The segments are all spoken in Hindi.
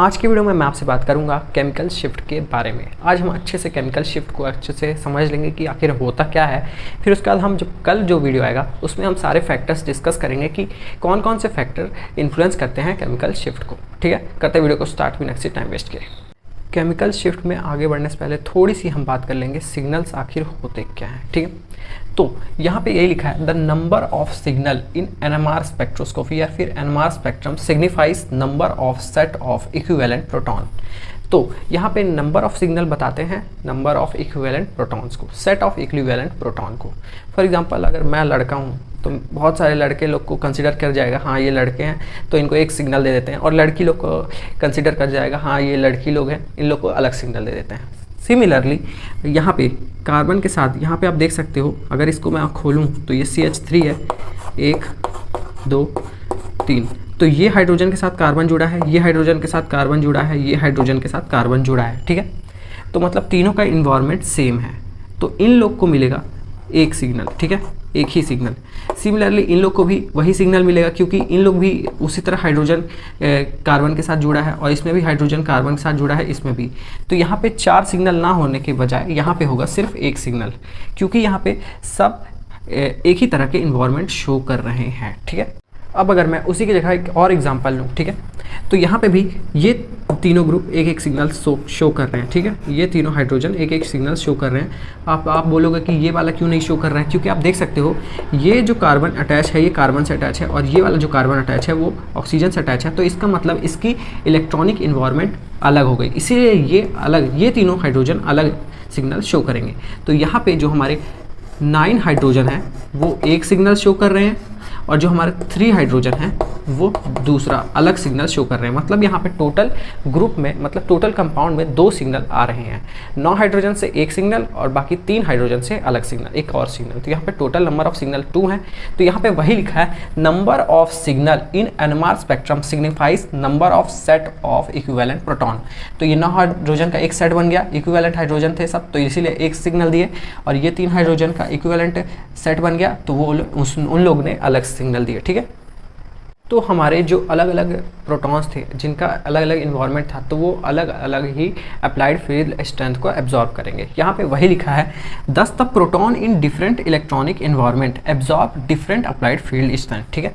आज की वीडियो में मैं आपसे बात करूंगा केमिकल शिफ्ट के बारे में। आज हम अच्छे से केमिकल शिफ्ट को अच्छे से समझ लेंगे कि आखिर होता क्या है। फिर उसके बाद हम कल जो वीडियो आएगा उसमें हम सारे फैक्टर्स डिस्कस करेंगे कि कौन कौन से फैक्टर इन्फ्लुएंस करते हैं केमिकल शिफ्ट को। ठीक है, करते वीडियो को स्टार्ट बिना किसी टाइम वेस्ट किए। केमिकल शिफ्ट में आगे बढ़ने से पहले थोड़ी सी हम बात कर लेंगे सिग्नल्स आखिर होते क्या हैं। ठीक है, तो यहाँ पे यही लिखा है the number of signal in NMR spectroscopy या फिर NMR spectrum signifies number of set of equivalent proton. तो यहाँ पे नंबर ऑफ सिग्नल बताते हैं नंबर ऑफ इक्विवेलेंट प्रोटॉन्स को, सेट ऑफ इक्विवेलेंट प्रोटॉन को। फॉर एग्जांपल अगर मैं लड़का हूँ तो बहुत सारे लड़के लोग को कंसिडर कर जाएगा हाँ ये लड़के हैं तो इनको एक सिग्नल दे देते हैं, और लड़की लोग को कंसिडर कर जाएगा हाँ ये लड़की लोग हैं इन लोग को अलग सिग्नल दे देते हैं। सिमिलरली यहाँ पे कार्बन के साथ यहाँ पे आप देख सकते हो, अगर इसको मैं खोलूँ तो ये CH3 है, 1 2 3, तो ये हाइड्रोजन के साथ कार्बन जुड़ा है, ये हाइड्रोजन के साथ कार्बन जुड़ा है, ये हाइड्रोजन के साथ कार्बन जुड़ा है। ठीक है, तो मतलब तीनों का इन्वायरमेंट सेम है, तो इन लोग को मिलेगा एक सिग्नल। ठीक है, एक ही सिग्नल। सिमिलरली इन लोग को भी वही सिग्नल मिलेगा क्योंकि इन लोग भी उसी तरह हाइड्रोजन कार्बन के साथ जुड़ा है, और इसमें भी हाइड्रोजन कार्बन के साथ जुड़ा है, इसमें भी। तो यहाँ पे 4 सिग्नल ना होने के बजाय यहाँ पे होगा सिर्फ एक सिग्नल, क्योंकि यहाँ पे सब एक ही तरह के इन्वायरमेंट शो कर रहे हैं। ठीक है, अब अगर मैं उसी की जगह एक और एग्जांपल लूँ, ठीक है, तो यहाँ पे भी ये तीनों ग्रुप एक एक सिग्नल शो कर रहे हैं। ठीक है, ये तीनों हाइड्रोजन एक एक सिग्नल शो कर रहे हैं। आप बोलोगे कि ये वाला क्यों नहीं शो कर रहा है, क्योंकि आप देख सकते हो ये जो कार्बन अटैच है ये कार्बन से अटैच है, और ये वाला जो कार्बन अटैच है वो ऑक्सीजन से अटैच है। तो इसका मतलब इसकी इलेक्ट्रॉनिक इन्वायरमेंट अलग हो गई, इसीलिए ये तीनों हाइड्रोजन अलग सिग्नल शो करेंगे। तो यहाँ पे जो हमारे 9 हाइड्रोजन हैं वो एक सिग्नल शो कर रहे हैं, और जो हमारे 3 हाइड्रोजन हैं वो दूसरा अलग सिग्नल शो कर रहे हैं। मतलब यहाँ पे टोटल ग्रुप में, मतलब टोटल कंपाउंड में 2 सिग्नल आ रहे हैं। 9 हाइड्रोजन से एक सिग्नल और बाकी 3 हाइड्रोजन से अलग सिग्नल, एक और सिग्नल। तो यहाँ पे टोटल नंबर ऑफ सिग्नल 2 हैं। तो यहाँ पे वही लिखा है number of signal in NMR spectrum signifies number of set of equivalent proton. तो ये 9 हाइड्रोजन का एक सेट बन गया, इक्विवेलेंट हाइड्रोजन थे सब, तो इसीलिए एक सिग्नल दिए, और ये 3 हाइड्रोजन का इक्विवेलेंट सेट बन गया, तो वो उन लोग ने अलग सिग्नल दिए। ठीक है, तो हमारे जो अलग अलग प्रोटॉन्स थे जिनका अलग अलग इन्वायरमेंट था, तो वो अलग अलग ही अप्लाइड फील्ड स्ट्रेंथ को एब्जॉर्ब करेंगे। यहाँ पे वही लिखा है दस the proton in different electronic environment absorb different applied field strength. ठीक है,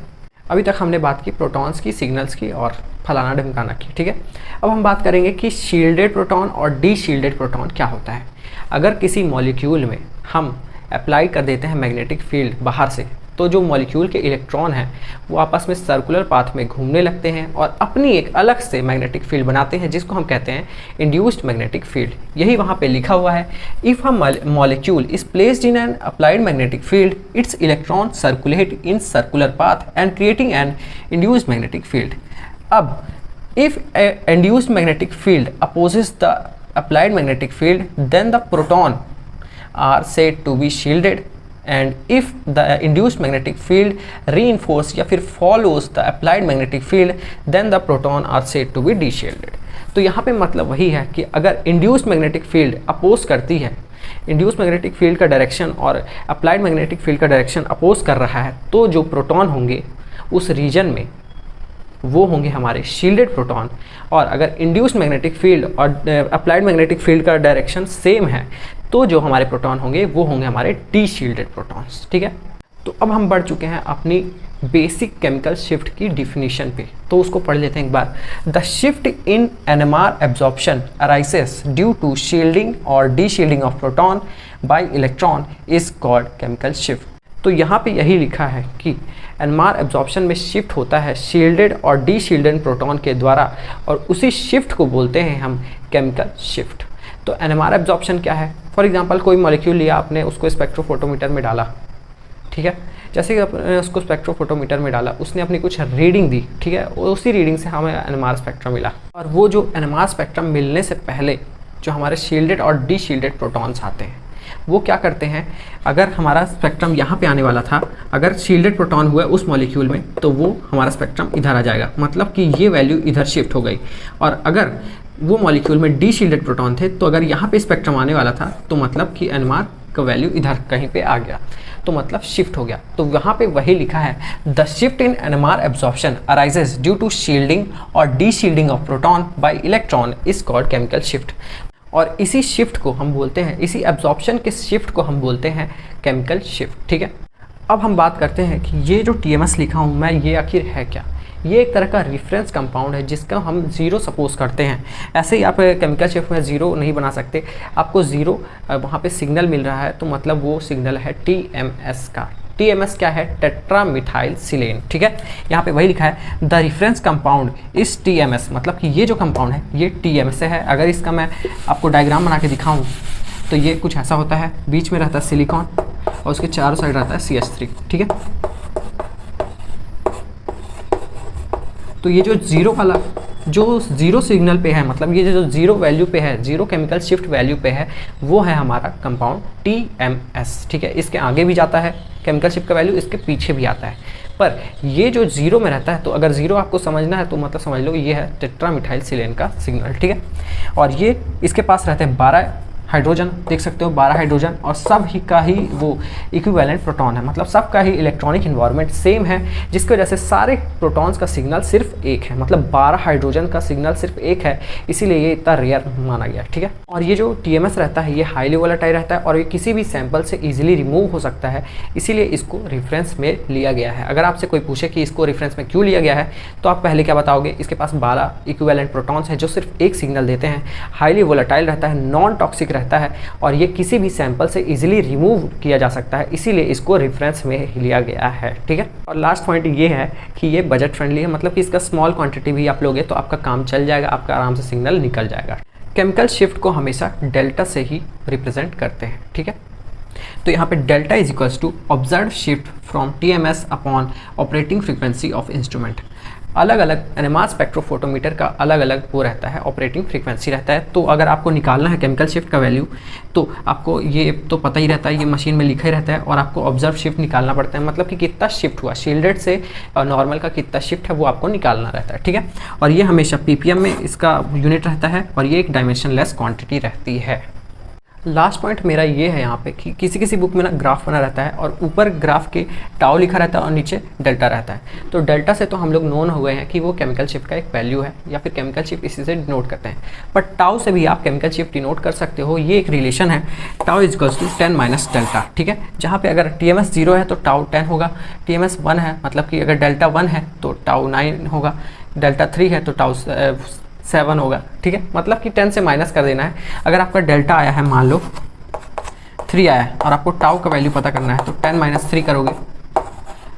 अभी तक हमने बात की प्रोटॉन्स की, सिग्नल्स की और फलाना ढमकाना की। ठीक है, अब हम बात करेंगे कि शील्डेड प्रोटॉन और डी शील्डेड प्रोटॉन क्या होता है। अगर किसी मॉलिक्यूल में हम अप्लाई कर देते हैं मैग्नेटिक फील्ड बाहर से, तो जो मॉलिक्यूल के इलेक्ट्रॉन हैं वो आपस में सर्कुलर पाथ में घूमने लगते हैं और अपनी एक अलग से मैग्नेटिक फील्ड बनाते हैं, जिसको हम कहते हैं इंड्यूस्ड मैग्नेटिक फील्ड। यही वहाँ पे लिखा हुआ है, if a molecule is placed in an applied magnetic field its electron circulate in circular path and creating an induced magnetic field. अब if induced magnetic field opposes the applied magnetic field then the proton are said to be shielded, and if the induced magnetic field reinforce या फिर follows the applied magnetic field then the proton are said to be de-shielded। तो यहाँ पे मतलब वही है कि अगर induced magnetic field अपोज करती है, induced magnetic field का डायरेक्शन और applied magnetic field का डायरेक्शन अपोज कर रहा है, तो जो प्रोटॉन होंगे उस रीजन में वो होंगे हमारे शील्डेड प्रोटॉन। और अगर इंड्यूस्ड मैग्नेटिक फील्ड और अप्लाइड मैग्नेटिक फील्ड का डायरेक्शन सेम है, तो जो हमारे प्रोटॉन होंगे वो होंगे हमारे डी शील्डेड प्रोटॉन्स। ठीक है, तो अब हम बढ़ चुके हैं अपनी बेसिक केमिकल शिफ्ट की डिफिनीशन पे, तो उसको पढ़ लेते हैं एक बार। The shift in NMR absorption arises due to shielding और deshielding of proton by electron is called chemical shift. तो यहाँ पे यही लिखा है कि एनएमआर एब्जॉर्प्शन में शिफ्ट होता है शील्डेड और डी शील्डेड प्रोटॉन के द्वारा, और उसी शिफ्ट को बोलते हैं हम केमिकल शिफ्ट। तो एनएमआर एब्जॉर्प्शन क्या है? फॉर एग्जांपल कोई मॉलिक्यूल लिया आपने, उसको स्पेक्ट्रोफोटोमीटर में डाला। ठीक है, जैसे कि आपने उसको स्पेक्ट्रोफोटोमीटर में डाला, उसने अपनी कुछ रीडिंग दी। ठीक है, उसी रीडिंग से हमें एनएमआर स्पेक्ट्रम मिला, और वो जो एनएमआर स्पेक्ट्रम मिलने से पहले जो हमारे शील्डेड और डी शील्डेड प्रोटॉन्स आते हैं वो क्या करते हैं, अगर हमारा स्पेक्ट्रम यहाँ पे आने वाला था, अगर शील्डेड प्रोटॉन हुआ उस मॉलिक्यूल में, तो वो हमारा स्पेक्ट्रम इधर आ जाएगा, मतलब कि ये वैल्यू इधर शिफ्ट हो गई। और अगर वो मॉलिक्यूल में डी शील्डेड प्रोटॉन थे, तो अगर यहाँ पे स्पेक्ट्रम आने वाला था, तो मतलब कि एनएमआर का वैल्यू इधर कहीं पे आ गया। तो मतलब शिफ्ट हो गया। तो यहाँ पे वही लिखा है, the shift in NMR absorption arises due to shielding और deshielding of proton by electron is called chemical shift. और इसी शिफ्ट को हम बोलते हैं, इसी एब्जॉर्प्शन के शिफ्ट को हम बोलते हैं केमिकल शिफ्ट। ठीक है, अब हम बात करते हैं कि ये जो TMS लिखा हूँ मैं, ये आखिर है क्या। ये एक तरह का रेफरेंस कंपाउंड है जिसका हम ज़ीरो सपोज करते हैं। ऐसे ही आप केमिकल शिफ्ट में ज़ीरो नहीं बना सकते, आपको ज़ीरो वहाँ पे सिग्नल मिल रहा है तो मतलब वो सिग्नल है TMS का। TMS क्या है, टेट्रा मिथाइल सिलेन। ठीक है, यहाँ पे वही लिखा है, द रेफरेंस कंपाउंड इस TMS, मतलब कि ये जो कंपाउंड है ये TMS से है। अगर इसका मैं आपको डायग्राम बना के दिखाऊँ तो ये कुछ ऐसा होता है, बीच में रहता है सिलिकॉन और उसके चारों साइड रहता है CH3। ठीक है, तो ये जो जीरो वाला, जो जीरो सिग्नल पे है, मतलब ये जो जीरो वैल्यू पे है, जीरो केमिकल शिफ्ट वैल्यू पे है, वो है हमारा कंपाउंड TMS। ठीक है, इसके आगे भी जाता है केमिकल शिफ्ट का वैल्यू, इसके पीछे भी आता है, पर ये जो जीरो में रहता है, तो अगर जीरो आपको समझना है तो मतलब समझ लो ये है टेट्रा मिथाइल सिलेन का सिग्नल। ठीक है, और ये इसके पास रहते हैं 12 हाइड्रोजन, देख सकते हो 12 हाइड्रोजन, और सब ही का ही वो इक्विवेलेंट प्रोटॉन है, मतलब सब का ही इलेक्ट्रॉनिक इन्वायरमेंट सेम है, जिसकी वजह से सारे प्रोटॉन्स का सिग्नल सिर्फ एक है, मतलब 12 हाइड्रोजन का सिग्नल सिर्फ एक है, इसीलिए ये इतना रेयर माना गया। ठीक है, और ये जो TMS रहता है ये हाईली वोलेटाइल रहता है और ये किसी भी सैंपल से इजीली रिमूव हो सकता है, इसीलिए इसको रेफरेंस में लिया गया है। अगर आपसे कोई पूछे कि इसको रेफरेंस में क्यों लिया गया है, तो आप पहले क्या बताओगे, इसके पास 12 इक्विवेलेंट प्रोटॉन्स हैं जो सिर्फ एक सिग्नल देते हैं, हाईली वोलेटाइल रहता है, नॉन टॉक्सिक रहता है और ये किसी भी सैंपल से इजीली रिमूव किया जा सकता है, इसीलिए इसको रेफरेंस में लिया गया है। ठीक है, और लास्ट पॉइंट ये है कि ये बजट फ्रेंडली है, मतलब कि इसका स्मॉल क्वांटिटी भी आप लोगे तो आपका काम चल जाएगा, आपका आराम से सिग्नल निकल जाएगा। केमिकल शिफ्ट को हमेशा डेल्टा से ही रिप्रेजेंट करते हैं। ठीक है, तो यहाँ पे delta is equals to observe shift from TMS upon operating frequency of instrument. अलग अलग NMR स्पेक्ट्रोफोटोमीटर का अलग अलग वो रहता है, ऑपरेटिंग फ्रीक्वेंसी रहता है। तो अगर आपको निकालना है केमिकल शिफ्ट का वैल्यू, तो आपको ये तो पता ही रहता है, ये मशीन में लिखा ही रहता है, और आपको ऑब्जर्व शिफ्ट निकालना पड़ता है, मतलब कि कितना शिफ्ट हुआ, शील्डेड से नॉर्मल का कितना शिफ्ट है वो आपको निकालना रहता है। ठीक है, और ये हमेशा PPM में इसका यूनिट रहता है और ये एक डायमेंशनलेस क्वान्टिटी रहती है। लास्ट पॉइंट मेरा ये है यहाँ पे कि किसी किसी बुक में ना ग्राफ बना रहता है और ऊपर ग्राफ के टाउ लिखा रहता है और नीचे डेल्टा रहता है। तो डेल्टा से तो हम लोग नोन हो गए हैं कि वो केमिकल शिफ्ट का एक वैल्यू है या फिर केमिकल शिफ्ट इसी से डिनोट करते हैं, बट टाउ से भी आप केमिकल शिफ्ट डिनोट कर सकते हो। ये एक रिलेशन है, tau is equals to 10 minus delta. ठीक है, जहाँ पे अगर TMS 0 है तो टाउ 10 होगा, TMS 1 है मतलब कि अगर डेल्टा 1 है तो टाउ 9 होगा, डेल्टा 3 है तो टाउ 7 होगा। ठीक है, मतलब कि 10 से माइनस कर देना है। अगर आपका डेल्टा आया है मान लो 3 आया है और आपको टाउ का वैल्यू पता करना है, तो 10 माइनस 3 करोगे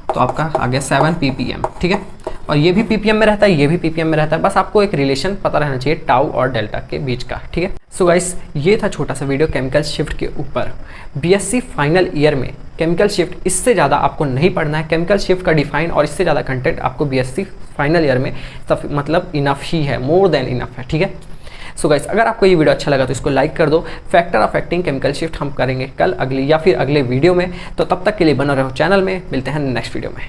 तो आपका आ गया 7 ppm। ठीक है, और ये भी ppm में रहता है, ये भी ppm में रहता है, बस आपको एक रिलेशन पता रहना चाहिए टाउ और डेल्टा के बीच का। ठीक है, सो गाइस ये था छोटा सा वीडियो केमिकल शिफ्ट के ऊपर। BSc फाइनल ईयर में केमिकल शिफ्ट इससे ज़्यादा आपको नहीं पढ़ना है, केमिकल शिफ्ट का डिफाइन और इससे ज़्यादा कंटेंट आपको BSc फाइनल ईयर में मतलब इनफ ही है, मोर देन इनफ है। ठीक है, सो गाइस अगर आपको ये वीडियो अच्छा लगा तो इसको लाइक कर दो। फैक्टर अफेक्टिंग केमिकल शिफ्ट हम करेंगे कल अगली या फिर अगले वीडियो में, तो तब तक के लिए बना रहो चैनल में, मिलते हैं नेक्स्ट वीडियो में।